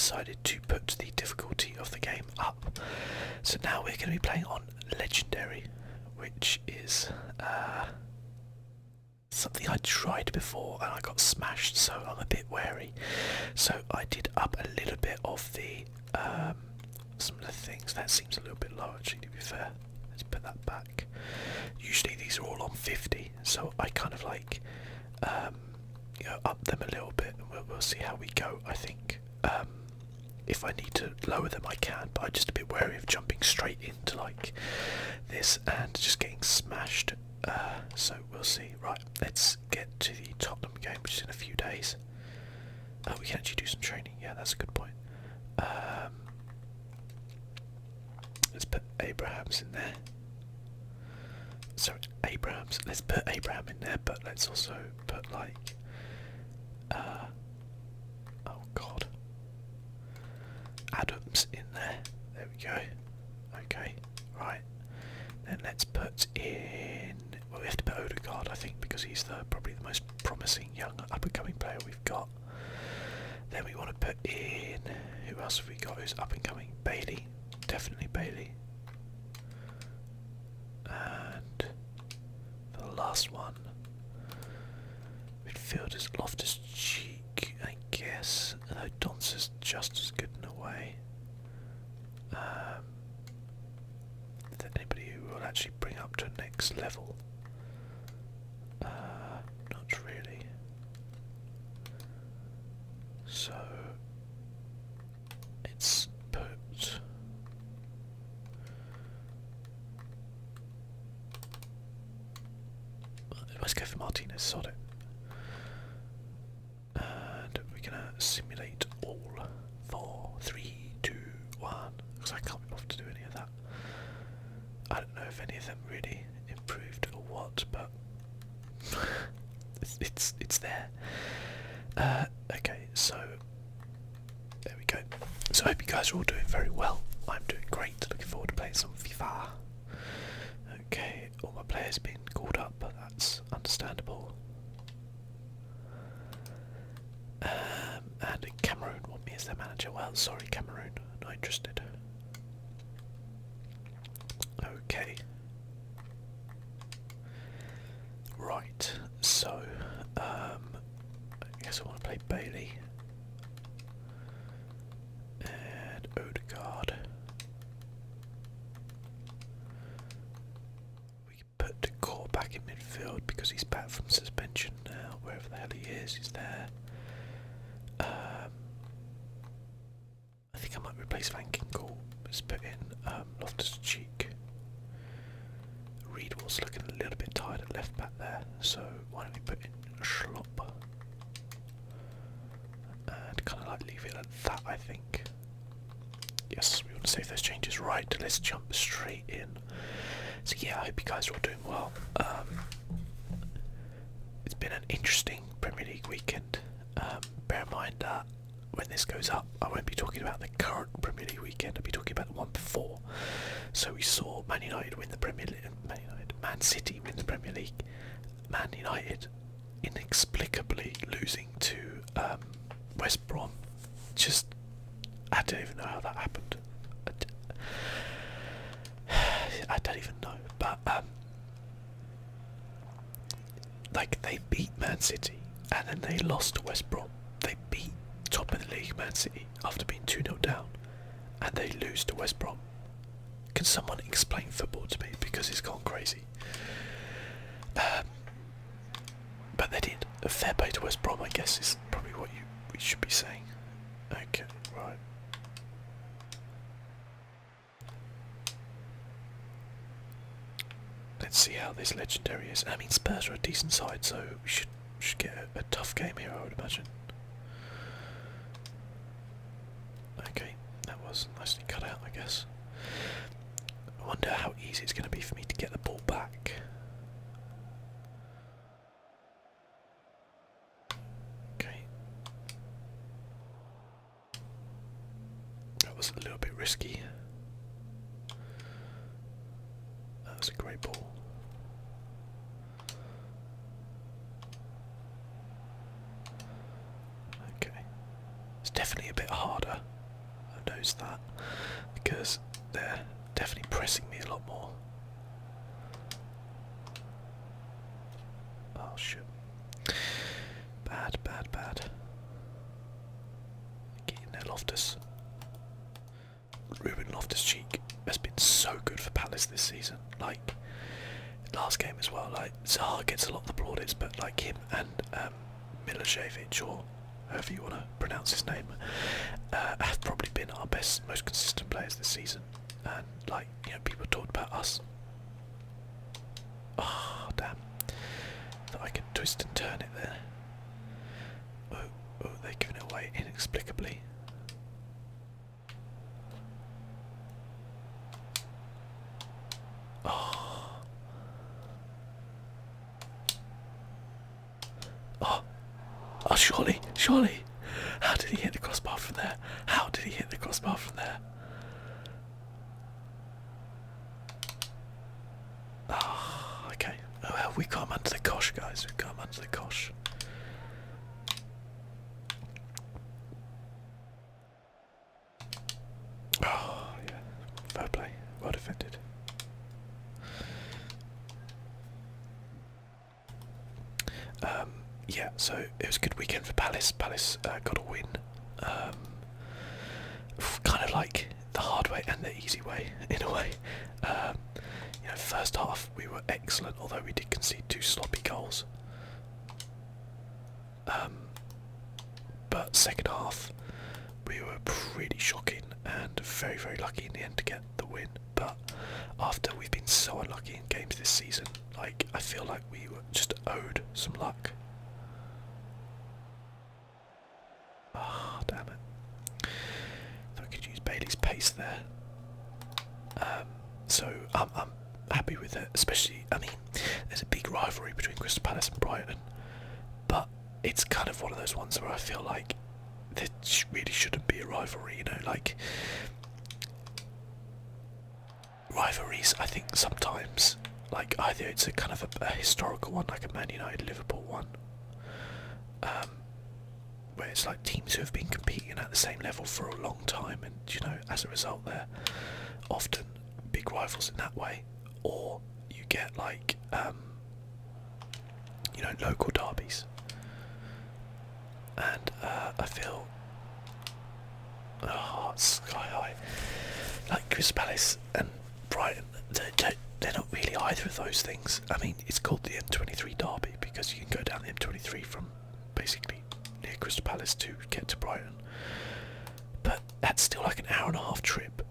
decided to put the difficulty of the game up. So now we're going to be playing on Legendary, which is something I tried before and I got smashed, so I'm a bit wary. So I did up a little bit of the some of the things. That seems a little bit low actually, to be fair. Let's put that back. Usually these are all on 50, so I kind of like up them a little bit, and we'll see how we go. I think if I need to lower them I can, but I'm just a bit wary of jumping straight into like this and just getting smashed. So we'll see. Right, let's get to the Tottenham game, which is in a few days. We can actually do some training. Yeah, that's a good point. Let's put Abrahams in there. Sorry, Abrahams. Let's put Abraham in there, but let's also put like, oh god, Adams in there. There we go. Okay, right. Then let's put in. Well, we have to put Odegaard, I think, because he's probably the most promising young up-and-coming player we've got. Then we want to put in. Who else have we got who's up-and-coming? Bailey, definitely Bailey. And the last one, midfielders Loftus-Cheek, I guess. Although Don's is just as good in a way. Is there anybody who will actually bring up to the next level? Not really. So it's put. Let's go for Martinez, sod it. And we're gonna simulate all. 4, 3, 2, 1. Because I can't be bothered to do any of that. I don't know if any of them really improved or what, but it's there. Okay, so there we go. So I hope you guys are all doing very well. I'm doing great. Looking forward to playing some FIFA. Okay, all my players been called up, but that's understandable. And Cameroon want me as their manager. Well, sorry, Cameroon, not interested. Okay. Right, so I guess I want to play Bailey and Odegaard. We can put Decor back in midfield because he's back from suspension now. Wherever the hell he is, he's there. I think I might replace Van Ginkel. Let's put in Loftus-Cheek. Reed was looking a little bit tired at left back there, so why don't we put in Schlop and kind of like leave it at that, I think. Yes, we want to save those changes. Right, let's jump straight in. So yeah, I hope you guys are all doing well. It's been an interesting Premier League weekend. Bear in mind that when this goes up, I won't be talking about the current Premier League weekend, I'll be talking about the one before. So we saw Man United win the Premier League, Man City win the Premier League, Man United inexplicably losing to West Brom. Just, I don't even know how that happened. I don't even know, but like they beat Man City and then they lost to West Brom. They beat top of the league Man City after being 2-0 down, and they lose to West Brom. Can someone explain football to me, because it's gone crazy? But they did. A fair play to West Brom, I guess, is probably what we should be saying. Okay, right. Let's see how this Legendary is. I mean, Spurs are a decent side, so we should get a tough game here, I would imagine. Okay, that was nicely cut out, I guess. I wonder how easy it's going to be for me to get the ball back. Okay. That was a little bit risky. That was a great ball. Okay. It's definitely a bit harder knows that because they're definitely pressing me a lot more. Oh shit. Bad, bad, bad. Get in there, Loftus. Ruben Loftus-Cheek has been so good for Palace this season. Like, last game as well, like, Zaha gets a lot of the plaudits, but like him and Milosevic, or however you want to pronounce his name, have probably been our best, most consistent players this season. And like, you know, people talked about us. Oh, damn. Thought I could twist and turn it there. Oh, they're giving it away inexplicably. Oh. Oh. Oh, surely. How did he hit the crossbar from there? How did he hit the crossbar from there? Oh, okay. Oh, well, we got him under the cosh, guys. We got him under the cosh. Oh, yeah. Fair play. Well defended. Yeah, so it was a good weekend for Palace. Palace got a win. Kind of like the hard way and the easy way, in a way. You know, first half we were excellent, although we did concede 2 sloppy goals. But second half we were pretty shocking and very, very lucky in the end to get the win. But after we've been so unlucky in games this season, like, I feel like we were just owed some luck. Oh, damn it. Thought I could use Bailey's pace there. So I'm happy with it, especially, I mean, there's a big rivalry between Crystal Palace and Brighton, but it's kind of one of those ones where I feel like there really shouldn't be a rivalry, you know, like, rivalries, I think sometimes, like, either it's a kind of a historical one, like a Man United Liverpool one, where it's like teams who have been competing at the same level for a long time, and you know, as a result they're often big rivals in that way, or you get like you know, local derbies. And I feel sky high, like Crystal Palace and Brighton, they're not really either of those things. I mean, it's called the M23 derby because you can go down the M23 from basically near Crystal Palace to get to Brighton, but that's still like an hour and a half trip.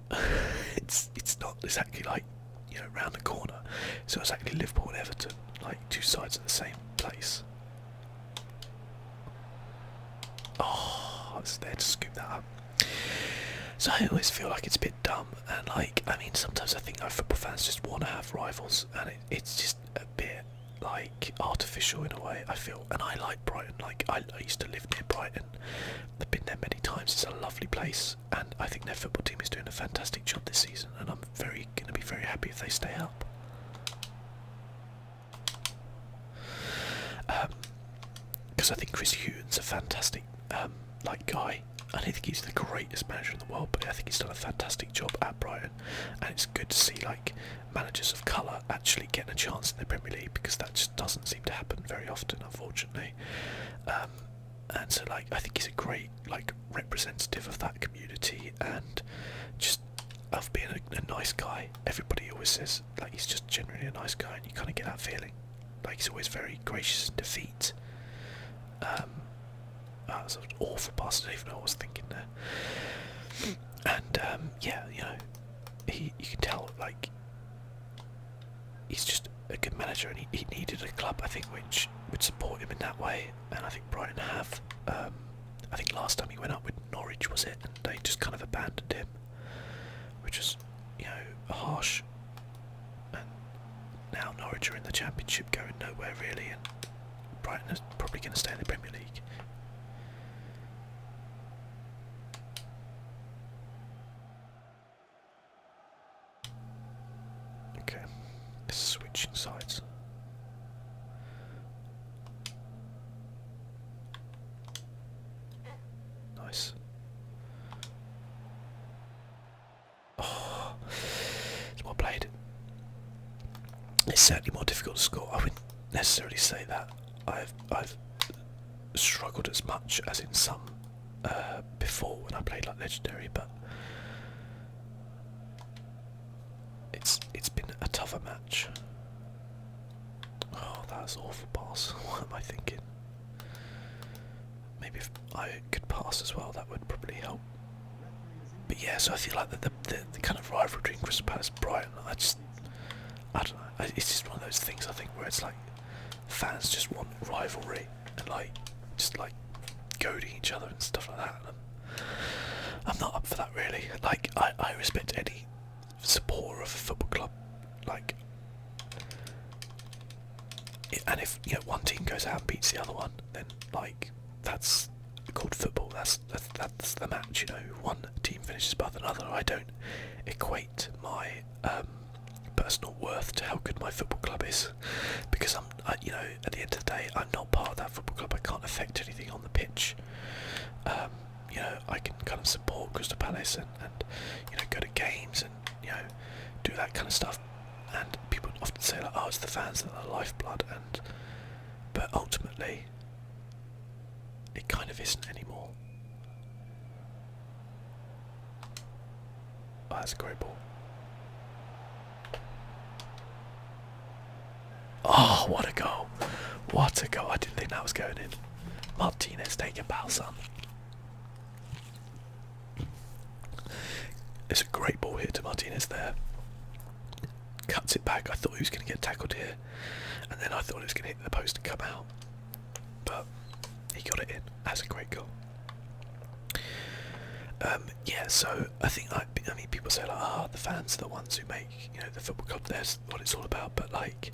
It's not exactly like, you know, round the corner. So it's actually Liverpool and Everton, like 2 sides of the same place. Oh, I was there to scoop that up. So I always feel like it's a bit dumb, and like, I mean, sometimes I think our football fans just want to have rivals, and it's just a bit like artificial in a way, I feel. And I like Brighton, like I used to live near Brighton. I've been there many times. It's a lovely place, and I think their football team is doing a fantastic job this season, and I'm going to be very happy if they stay up. Because I think Chris Hughton's a fantastic like guy. I don't think he's the greatest manager in the world, but I think he's done a fantastic job at Brighton, and it's good to see like managers of colour actually getting a chance in the Premier League, because that just doesn't seem to happen very often, unfortunately. And so like, I think he's a great like representative of that community, and just of being a nice guy. Everybody always says like he's just generally a nice guy, and you kind of get that feeling. Like, he's always very gracious in defeat. That was an awful pass. I don't even know what I was thinking there. And yeah, you know, you can tell like he's just a good manager, and he needed a club, I think, which would support him in that way. And I think Brighton have. I think last time he went up with Norwich, was it, and they just kind of abandoned him, which was, you know, harsh. And now Norwich are in the Championship, going nowhere really, and Brighton is probably going to stay in the Premier League. Okay, switching sides. Nice. It's certainly more difficult to score. I wouldn't necessarily say that I've struggled as much as in some before when I played like Legendary, but it's been a tougher match. Oh, that's an awful pass. What am I thinking? Maybe if I could pass as well, that would probably help. But yeah, so I feel like the kind of rivalry between Crystal Palace and Brighton, I don't know. It's just one of those things I think where it's like fans just want rivalry and like just like goading each other and stuff like that. And I'm not up for that really. Like I respect any supporter of a football club, like, and if you know one team goes out and beats the other one, then like that's called football. That's the match. You know, one team finishes above another. I don't equate my personal worth to how good my football club is, because you know, at the end of the day, I'm not part of that football club. I can't affect anything on the pitch. You know, I can kind of support Crystal Palace and you know, go to games and you know, do that kind of stuff. And people often say like, oh, it's the fans that are the lifeblood, but ultimately, it kind of isn't anymore. Oh, that's a great ball. Oh, what a goal! What a goal! I didn't think that was going in. Martinez, take a bow, son. It's a great ball here to Martinez there. Cuts it back. I thought he was going to get tackled here, and then I thought he was going to hit the post and come out, but he got it in. That's a great goal. Yeah, so I think I mean people say like, oh, the fans are the ones who make, you know, the football club. That's what it's all about. But like,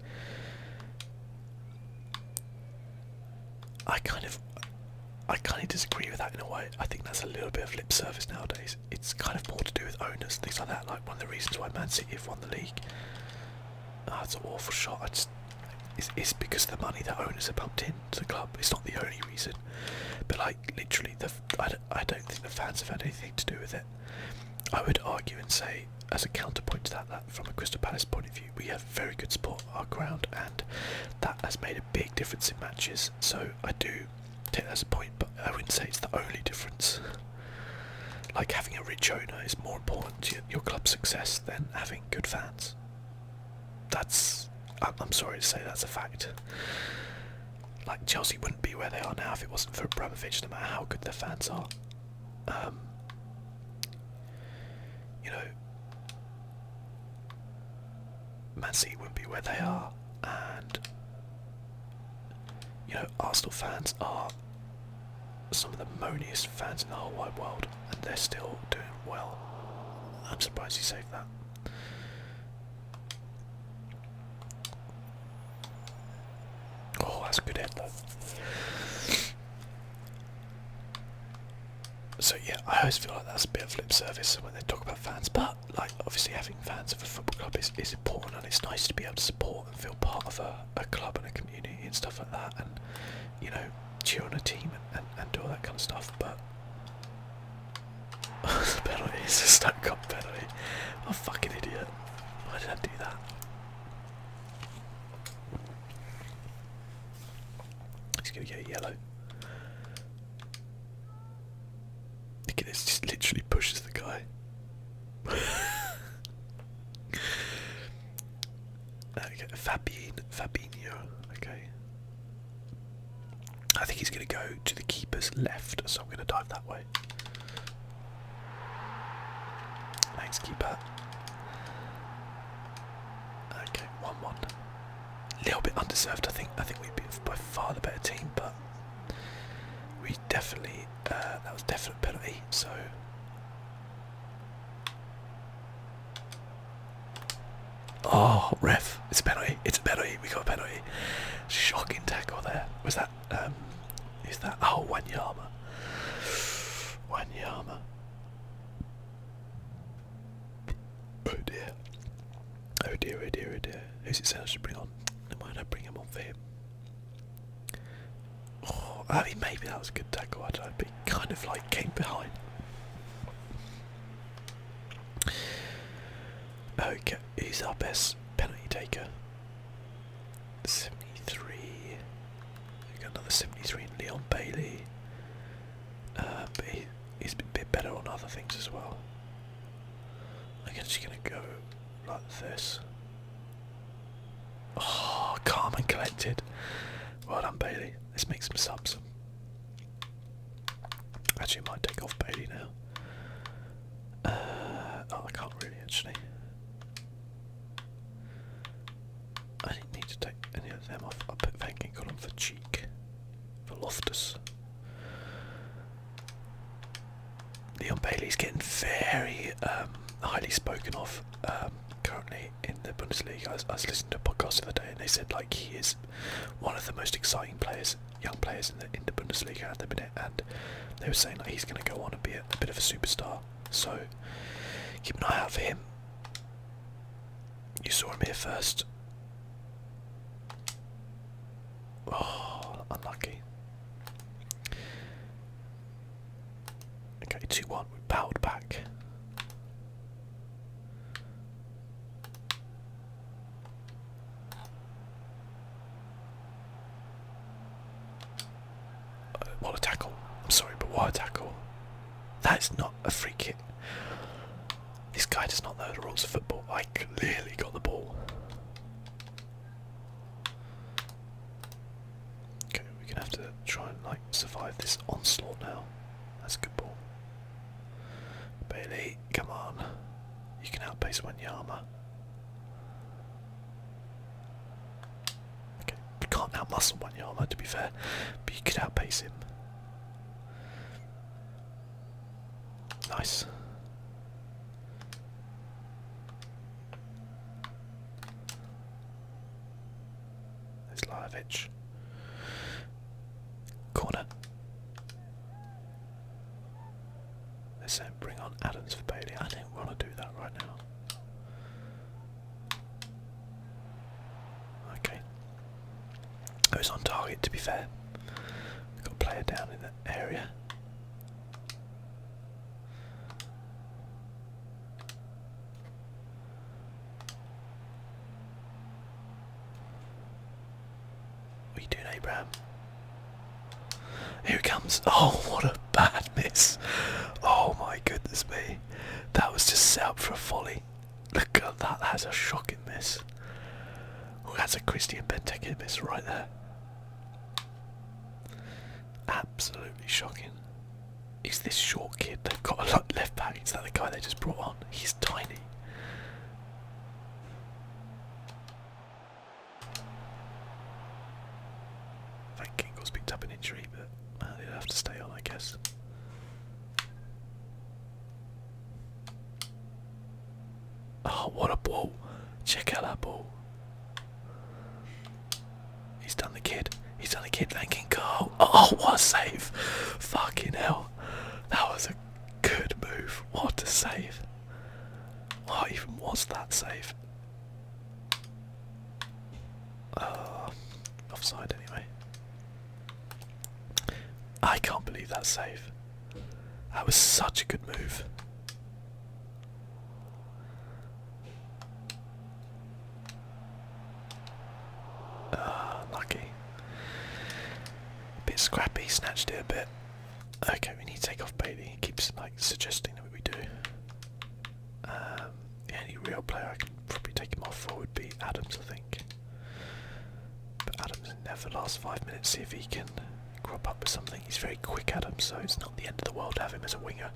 I kind of disagree with that in a way. I think that's a little bit of lip service nowadays. It's kind of more to do with owners and things like that. Like one of the reasons why Man City have won the league. Oh, it's an awful shot. It's because of the money that owners have pumped into the club. It's not the only reason. But like literally, I don't think the fans have had anything to do with it. I would argue and say, as a counterpoint to that from a Crystal Palace point of view, we have very good support on our ground, and that has made a big difference in matches. So I do take that as a point, but I wouldn't say it's the only difference. Like having a rich owner is more important to your club's success than having good fans. I'm sorry to say that's a fact. Like Chelsea wouldn't be where they are now if it wasn't for Abramovich, no matter how good their fans are. You know, Man City wouldn't be where they are, and you know, Arsenal fans are some of the moaniest fans in the whole wide world, and they're still doing well. I'm surprised he saved that. Oh, that's a good hit though. So yeah, I always feel like that's a bit of lip service when they talk about fans, but like obviously having fans of a football club is important, and it's nice to be able to support and feel part of a club and a community and stuff like that, and you know, cheer on a team and do all that kind of stuff. But the penalty is a stuck-up penalty. I'm a fucking idiot. Why did I do that? He's gonna get a yellow. Look at this, just literally pushes the guy. Okay, Fabinho. Okay. I think he's going to go to the keeper's left, so I'm going to dive that way. Thanks, keeper. Okay, 1-1. Little bit undeserved, I think. I think we'd be by far the better team, but we definitely that was definite penalty. So oh, ref! It's a penalty. It's a penalty. We got a penalty. Shocking tackle there. Was that? Is that? Oh, Wanyama. Wanyama. Oh dear. Oh dear. Oh dear. Oh dear. Who's it saying I should bring on? Why don't I bring him on for him? Oh, I mean, maybe that was a good tackle. I don't know, but he kind of like came behind. Okay, he's our best penalty taker. 73. We got another 73 in Leon Bailey. But he's been a bit better on other things as well. I'm actually going to go like this. Oh, calm and collected. Well done, Bailey. Let's make some subs. Actually, I might take off Bailey now. Oh, I can't really actually. I didn't need to take any of them off. I'll put Van Ginkel on for Cheek. For Loftus. Leon Bailey's getting very highly spoken of currently in the Bundesliga. I was listening to a podcast the other day and they said like he is one of the most exciting players, young players in the Bundesliga at the minute, and they were saying like he's going to go on and be a bit of a superstar. So keep an eye out for him. You saw him here first. Oh, unlucky. Okay, 2-1. We bowed back. What a tackle. I'm sorry, but what a tackle. That is not a free kick. This guy does not know the rules of football. I clearly got the ball. Okay, we're gonna have to try and like survive this onslaught now. That's a good ball. Bailey, come on. You can outpace Wanyama. Okay, you can't outmuscle Wanyama to be fair, but you could outpace him. Nice. There's Lajovic. Corner. They're saying bring on Adams for Bailey. I don't want to do that right now. Okay. Goes on target to be fair. We've got a player down in that area. What are you doing, Abraham? Here it comes. Oh, what a bad miss. Oh my goodness me. That was just set up for a volley. Look at that, that's a shocking miss. Oh, that's a Christian Benteke miss right there. Absolutely shocking. Is this short kid they've got a left back? Is that the guy they just brought on? He's tiny. Van Ginkel's picked up an injury, but he'll have to stay on, I guess. Oh, what a ball. Check out that ball. He's done the kid. He's done the kid. Van Ginkel. Oh, what a save. Fucking hell. That was a good move. What a save. What even was that save? Offside anyway. I can't believe that save. That was such a good move. Lucky. A bit scrappy, snatched it a bit. Okay, we need to take off Bailey. He keeps like suggesting that we do. The only real player I can probably take him off for would be Adams, I think. But Adams in there for the last 5 minutes, see if he can crop up with something. He's very quick, Adams, so it's not the end of the world to have him as a winger.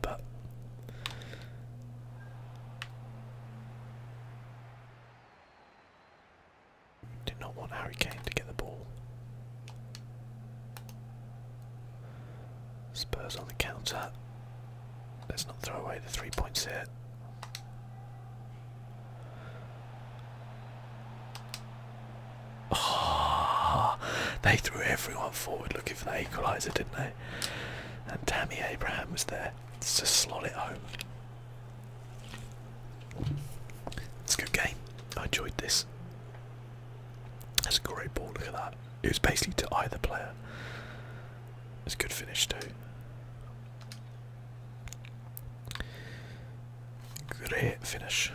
But do not want Harry Kane to get the ball. Spurs on the counter. Let's not throw away the 3 points here. Oh, they threw everyone forward looking for that equaliser, didn't they? And Tammy Abraham was there to slot it home. It's a good game. I enjoyed this. That's a great ball, look at that. It was basically to either player. It's a good finish too. Great finish.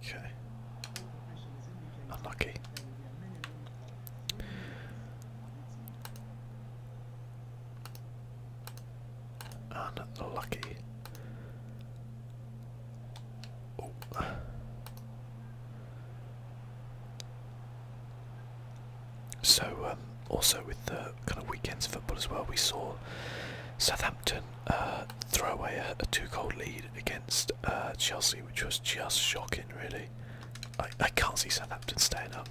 Okay. Unlucky. Unlucky. Oh. So, also with the kind of weekends football as well, we saw Southampton throw away a 2-goal lead against Chelsea, which was just shocking, really. I can't see Southampton staying up.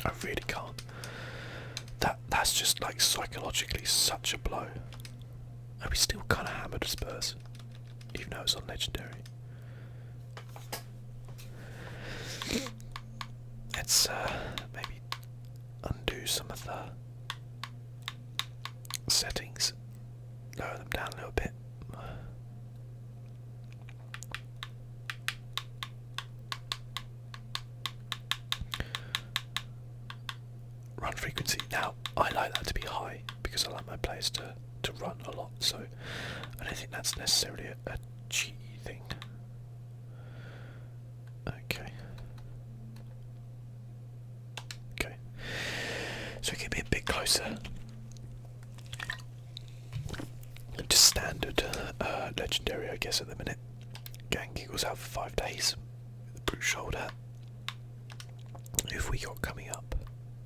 I really can't. That's just like psychologically such a blow. And we still kind of hammered Spurs, even though it's on legendary. Let's maybe undo some of the settings, lower them down a little bit. Run frequency. Now, I like that to be high because I like my players to run a lot, so I don't think that's necessarily a cheaty thing. Okay. Okay. So we can be a bit closer to standard legendary, I guess, at the minute. Gang Giggle's out for 5 days with a brute shoulder. Who have we got coming up?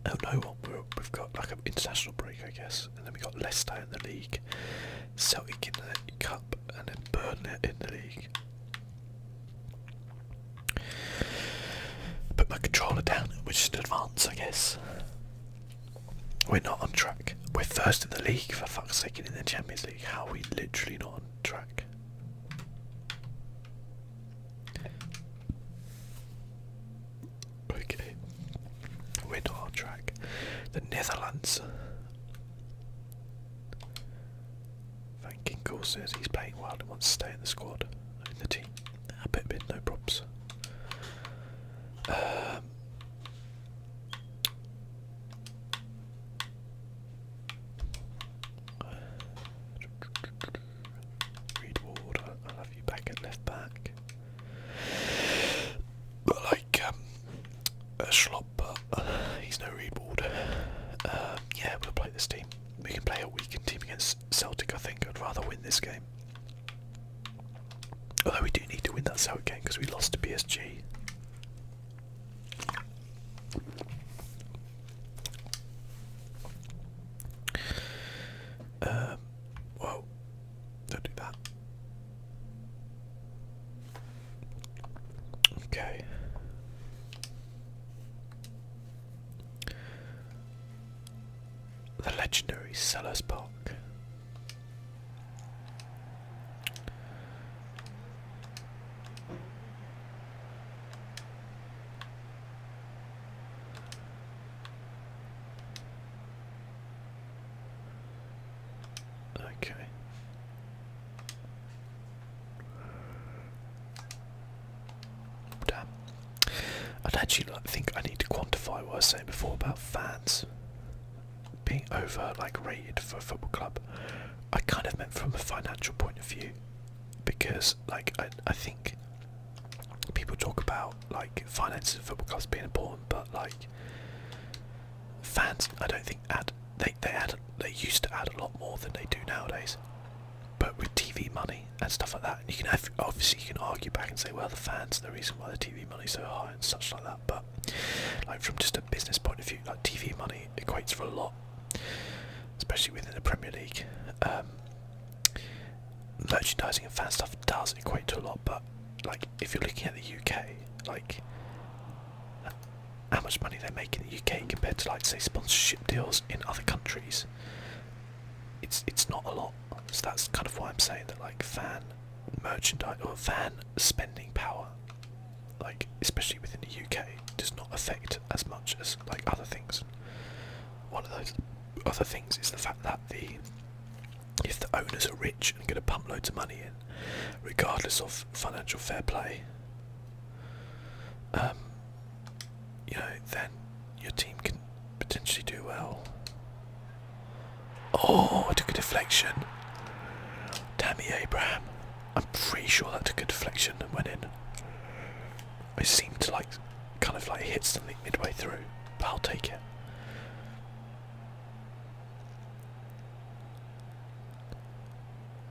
Oh no, we've got like an international break, I guess, and then we got Leicester in the league, Celtic in the cup, and then Burnley in the league. Put my controller down, which is an advance, I guess. We're not on track. We're first in the league, for fuck's sake, and in the Champions League. How are we literally not on track? Okay. We're not on track. The Netherlands. Van Ginkel says he's playing well and wants to stay in the squad, in the team. I bet no props. Reed Ward, I love you back at left back. But like Schlop, he's no Reed Ward. Yeah, we'll play this team. We can play a weekend team against Celtic, I think. I'd rather win this game. Although we do need to win that Celtic game because we lost to PSG. Well, don't do that. Okay. The legendary Sellers Park. Okay. Damn. I'd actually think I need to quantify what I was saying before about fans being over rated for a football club. I kind of meant from a financial point of view, because I think people talk about finances of football clubs being important, but fans I don't think they used to add a lot more than they do nowadays. But with TV money and stuff like that, and you can obviously you can argue back and say, well, the fans are the reason why the TV money's so high and such like that. But from just a business point of view, TV money equates for a lot, especially within the Premier League. Merchandising and fan stuff does equate to a lot, but if you're looking at the UK, how much money they make in the UK compared to say sponsorship deals in other countries, it's not a lot. So that's kind of why I'm saying that fan merchandise or fan spending power, especially within the UK, does not affect as much as other things. One of those other things is the fact that if the owners are rich and going to pump loads of money in, regardless of financial fair play, then your team can potentially do well. Oh, I took a deflection. Tammy Abraham. I'm pretty sure that took a deflection and went in. It seemed to like kind of like hit something midway through, but I'll take it.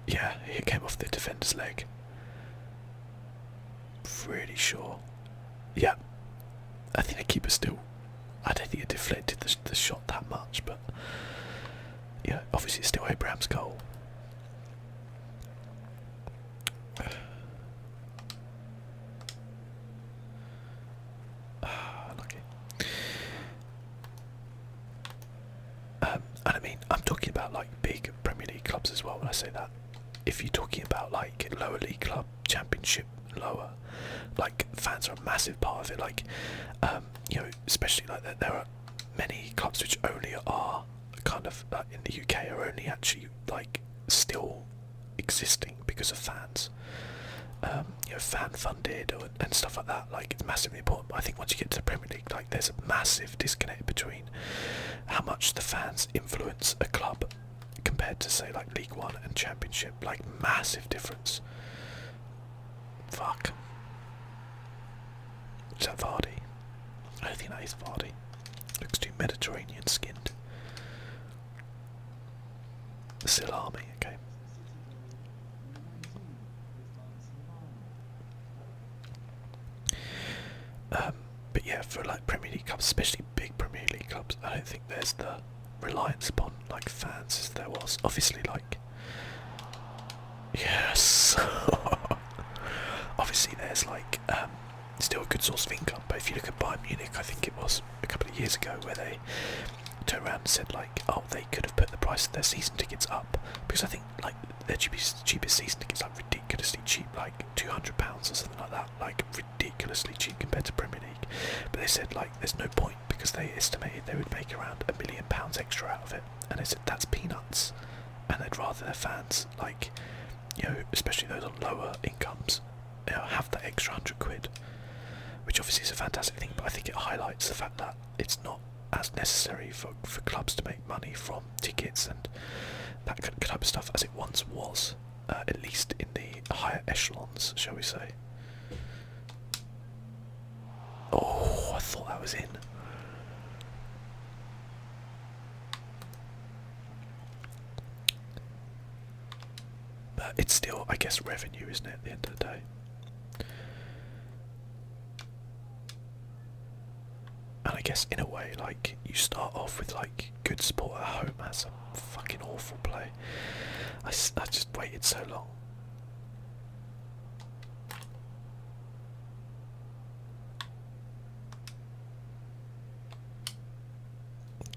Yeah, it came off the defender's leg. Pretty sure. Yeah, I think the keeper still. I don't think it deflected the shot that much, but yeah, obviously it's still Abraham's goal. Lucky. And I mean, I'm talking about like big Premier League clubs as well when I say that. If you're talking about like lower league club, Championship, lower, like fans are a massive part of it. Like, you know, especially like there are many clubs which only are kind of in the UK are only actually like still existing because of fans. You know, fan funded and stuff like that. Like, it's massively important. But I think once you get to the Premier League, like, there's a massive disconnect between how much the fans influence a club compared to say like League One and Championship. Like, massive difference. Fuck. Is that Vardy? I don't think that is Vardy. Looks too Mediterranean skinned. Still Army, okay. But yeah, for like Premier League clubs, especially big Premier League clubs, I don't think there's the reliance upon like fans as there was. Obviously, like, yes, obviously there's like still a good source of income. But if you look at Bayern Munich, I think it was a couple of years ago where they turned around and said like, oh, they could have put the price of their season tickets up, because I think like their cheapest season tickets like ridiculously cheap, like £200 or something like that, like ridiculously cheap compared to Premier League. But they said like there's no point, because they estimated they would make around £1 million extra out of it, and they said that's peanuts, and they'd rather their fans, like, you know, especially those on lower incomes, you know, have that extra £100, which obviously is a fantastic thing. But I think it highlights the fact that it's not as necessary for clubs to make money from tickets and that type of stuff as it once was, at least in the higher echelons, shall we say. Oh, I thought that was in. But it's still, I guess, revenue, isn't it, at the end of the day? And I guess in a way, like, you start off with like good support at home. That's a fucking awful play. I just waited so long.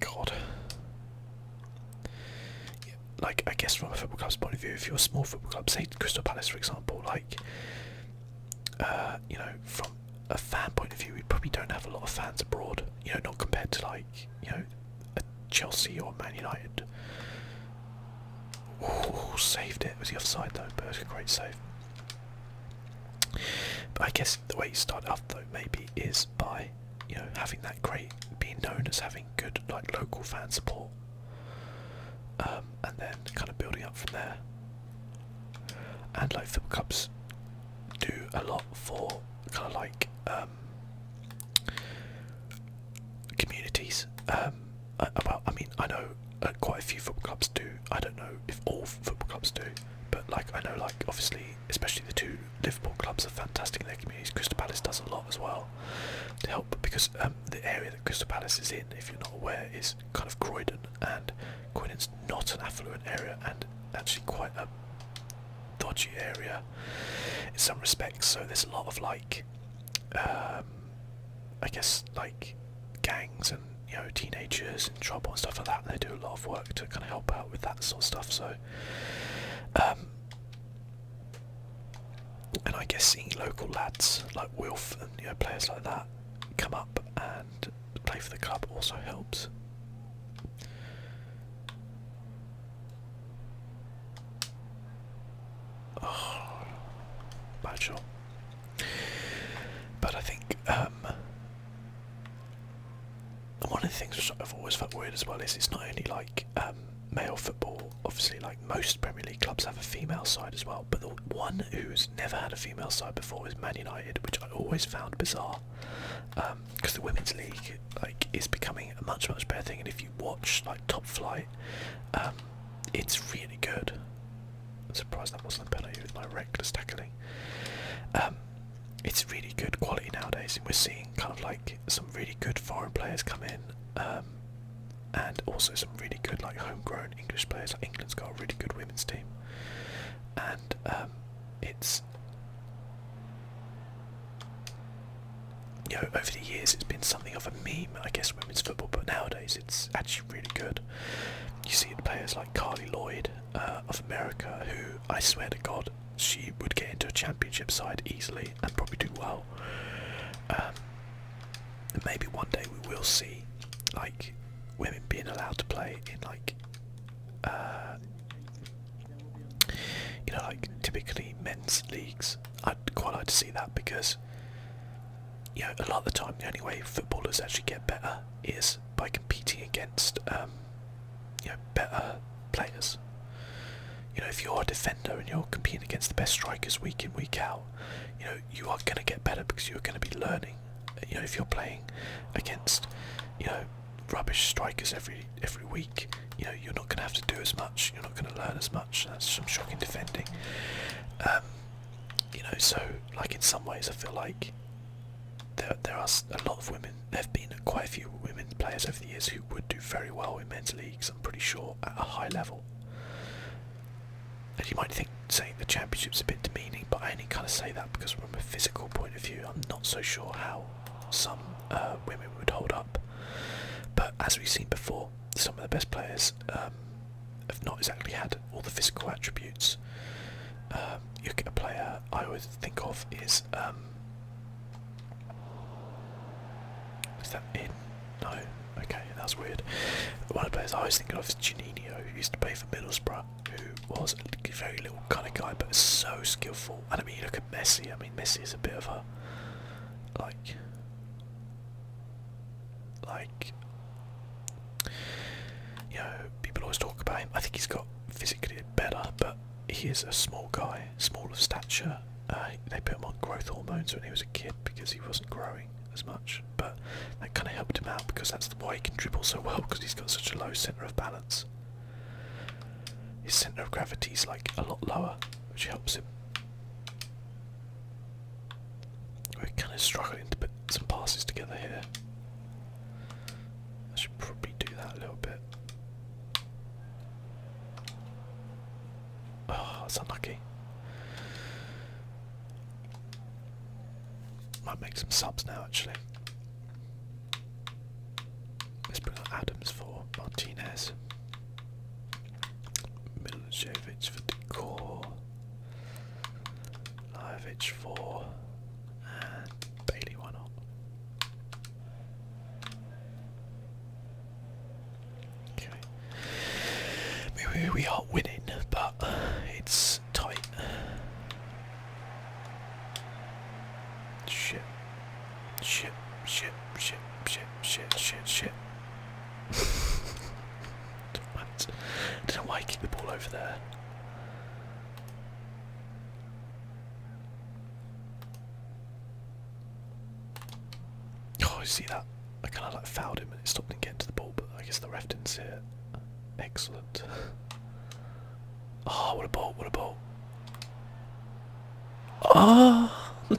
God. Yeah, like, I guess from a football club's point of view, if you're a small football club, say Crystal Palace for example, like, you know, from a fan point of view, we probably don't have a lot of fans abroad, you know, not compared to like, you know, a Chelsea or Man United. Oh, saved it. Was he offside though? But it was a great save. But I guess the way you start off though maybe is by, you know, having that great, being known as having good like local fan support, and then kind of building up from there. And like football clubs do a lot for kind of like communities. Well, I mean, I know quite a few football clubs do. I don't know if all football clubs do, but like I know, like obviously, especially the two Liverpool clubs are fantastic in their communities. Crystal Palace does a lot as well to help, because the area that Crystal Palace is in, if you're not aware, is kind of Croydon, and Croydon's not an affluent area and actually quite a dodgy area in some respects. So there's a lot of like, I guess like gangs and, you know, teenagers in trouble and stuff like that, and they do a lot of work to kind of help out with that sort of stuff. So and I guess seeing local lads like Wilf and, you know, players like that come up and play for the club also helps. Oh, bad shot. But I think one of the things which I've always felt weird as well is it's not only like male football, obviously, like most Premier League clubs have a female side as well, but the one who's never had a female side before is Man United, which I always found bizarre, because the Women's League like is becoming a much better thing, and if you watch like Top Flight, it's really good. I'm surprised that wasn't a penalty with my reckless tackling. It's really good quality nowadays, and we're seeing kind of like some really good foreign players come in, and also some really good like homegrown English players. Like England's got a really good women's team, and it's, you know, over the years it's been something of a meme, I guess, women's football, but nowadays it's actually really good. You see players like Carly Lloyd of America, who I swear to God, she would get into a championship side easily and probably do well. And maybe one day we will see like women being allowed to play in like you know, like typically men's leagues. I'd quite like to see that, because you know, a lot of the time the only way footballers actually get better is by competing against you know, better players. You know, if you're a defender and you're competing against the best strikers week in, week out, you know, you are going to get better because you're going to be learning. You know, if you're playing against, you know, rubbish strikers every week, you know, you're not going to have to do as much, you're not going to learn as much. That's some shocking defending. You know, so, like, in some ways I feel like there are a lot of women, there have been quite a few women players over the years who would do very well in men's leagues, I'm pretty sure, at a high level. And you might think saying the championship's a bit demeaning, but I only kind of say that because from a physical point of view, I'm not so sure how some women would hold up. But as we've seen before, some of the best players have not exactly had all the physical attributes. You look at a player I always think of is that in? No. Okay, that's weird. One of the players I always think of is Juninho, who used to play for Middlesbrough, who was a very little kind of guy, but so skillful. And I mean, you look at Messi. I mean, Messi is a bit of a like you know, people always talk about him. I think he's got physically better, but he is a small guy, small of stature. They put him on growth hormones when he was a kid because he wasn't growing as much, but that kind of helped him out because that's why he can dribble so well, because he's got such a low centre of balance. His centre of gravity is like a lot lower, which helps him. We're kind of struggling to put some passes together here. I should probably do that a little bit. Oh, that's unlucky. Might make some subs now, actually. Let's bring on Adams for Martinez. Milosevic for Decor. Lajovic for... and Bailey, why not? Okay. I mean, we are winning, but it's tight. Shit. I don't know why I kicked the ball over there. Oh, you see that? I kind of like fouled him and it stopped him getting to the ball, but I guess the ref didn't see it. Excellent. Oh, what a ball, what a ball. Oh, no.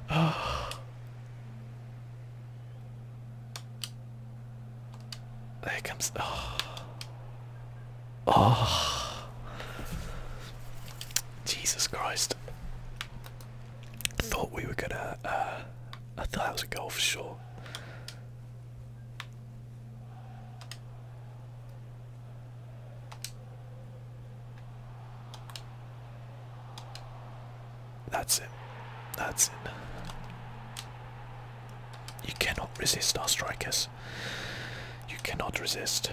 Oh. There comes. Oh. Oh. Jesus Christ. Thought we were gonna. I thought that was a goal for sure. That's it. That's it. You cannot resist our strikers. You cannot resist.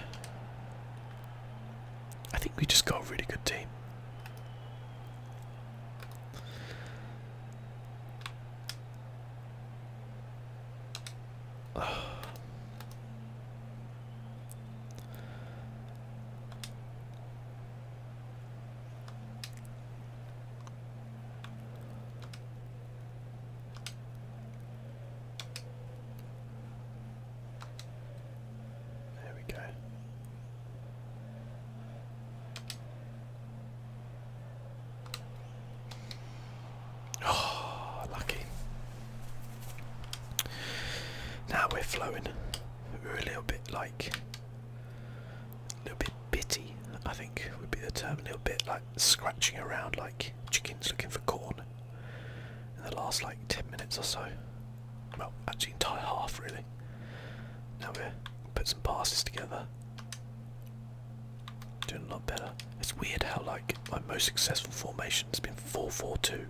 I think we just got a really good team. flowing. We were a little bit like, a little bit bitty, I think would be the term. A little bit like scratching around like chickens looking for corn in the last like 10 minutes or so. Well, actually entire half really. Now we're put some passes together. Doing a lot better. It's weird how like my most successful formation has been 4-4-2.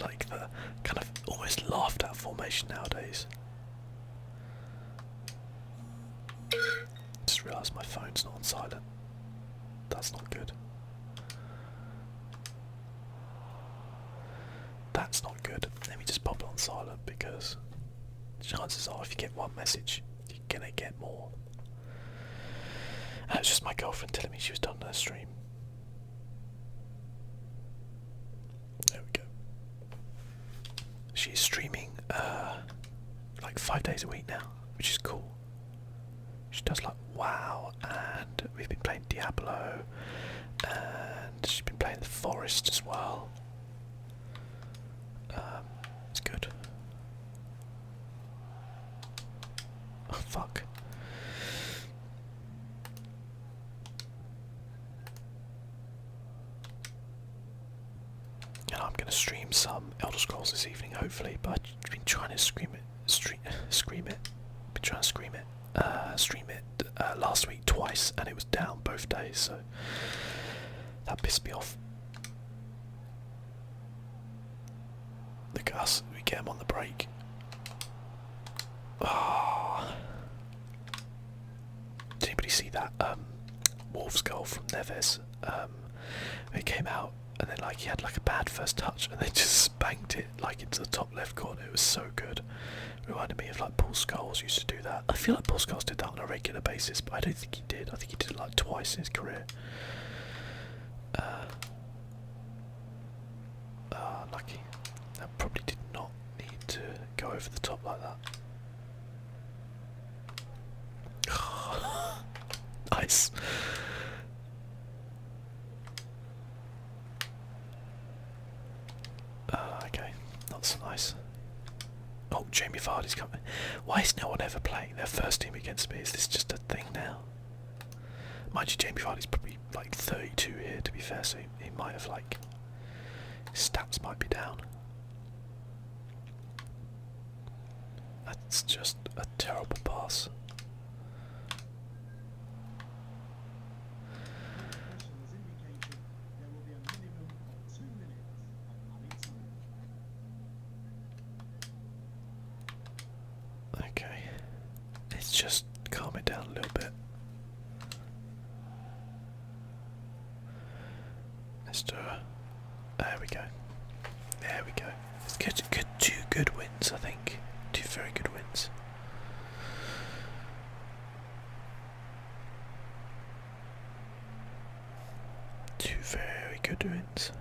Like the kind of almost laughed at formation nowadays. Just realised my phone's not on silent. That's not good. That's not good. Let me just pop it on silent because chances are if you get one message, you're gonna get more. And it was just my girlfriend telling me she was done her stream. There we go. She's streaming like 5 days a week now, which is cool. She does like WoW, and we've been playing Diablo, and she's been playing The Forest as well. It's good. Oh fuck. And I'm gonna stream some Elder Scrolls this evening, hopefully. But I've been trying to stream it. Last week twice, and it was down both days, so that pissed me off. Look at us, we get them on the break. Oh. Did anybody see that Wolves goal from Neves? It came out and then like he had like a bad first touch and they just spanked it like into the top left corner. It was so good. Reminded me of like Paul Scholes used to do that. I feel like Paul Scholes did that on a regular basis, but I don't think he did. I think he did it like twice in his career. Lucky. That probably did not need to go over the top like that. Nice. Okay, not so nice. Oh, Jamie Vardy's coming. Why is no one ever playing their first team against me? Is this just a thing now? Mind you, Jamie Vardy's probably like 32 here, to be fair, so he might have like... his stats might be down. That's just a terrible pass. Okay, let's just calm it down a little bit. Let's do it. There we go. There we go. It's good. Two good wins, I think. Two very good wins. Two very good wins.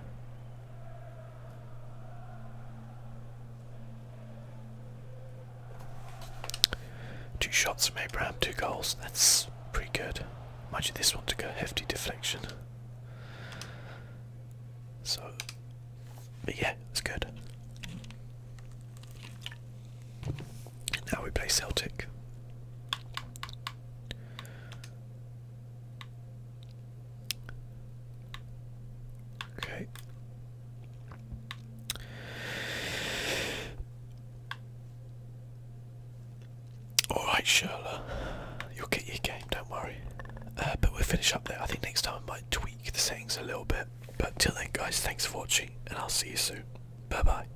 Two shots from Abraham, 2 goals. That's pretty good. Mind you, this one took a hefty deflection. So, but yeah, it's good. Now we play Celtic. Okay. Alright, Sherla. You'll get your game, don't worry. But we'll finish up there. I think next time I might tweak the settings a little bit. But till then, guys, thanks for watching, and I'll see you soon. Bye bye.